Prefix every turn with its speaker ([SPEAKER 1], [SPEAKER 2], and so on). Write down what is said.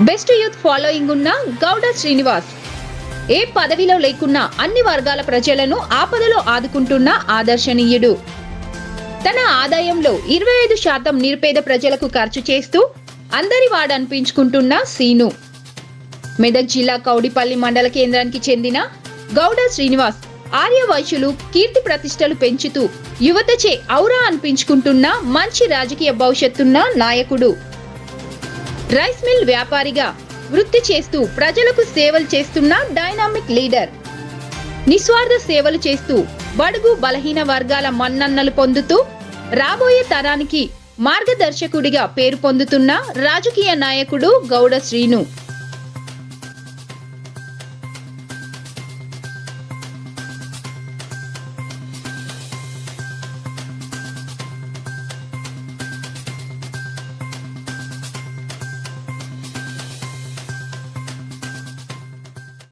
[SPEAKER 1] Best youth following ఉన్న గౌడ శ్రీనివాస్ ఏ పదవిలో లేకున్నా అన్ని వర్గాల ప్రజలను ఆపదలో ఆదుకుంటున్న ఆదర్శనీయుడు. తన ఆదాయంలో 25% నిరుపేద ప్రజలకు ఖర్చు చేస్తూ అందరి వాడనిపించుకుంటున్న సీను. మెదక్ జిల్లా కౌడిపల్లి మండల కేంద్రానికి చెందిన గౌడ శ్రీనివాస్ ఆర్యవైశ్యులు కీర్తి ప్రతిష్టలు పెంచుతూ యువతచే ఔరా అనిపించుకుంటున్న మంచి రాజకీయ భవిష్యత్తున్న నాయకుడు. రైస్ మిల్ వ్యాపారిగా వృత్తి చేస్తూ ప్రజలకు సేవలు చేస్తున్న డైనామిక్ లీడర్. నిస్వార్థ సేవలు చేస్తూ బడుగు బలహీన వర్గాల మన్ననలు పొందుతూ రాబోయే తరానికి మార్గదర్శకుడిగా పేరు పొందుతున్న రాజకీయ నాయకుడు గౌడ శ్రీను.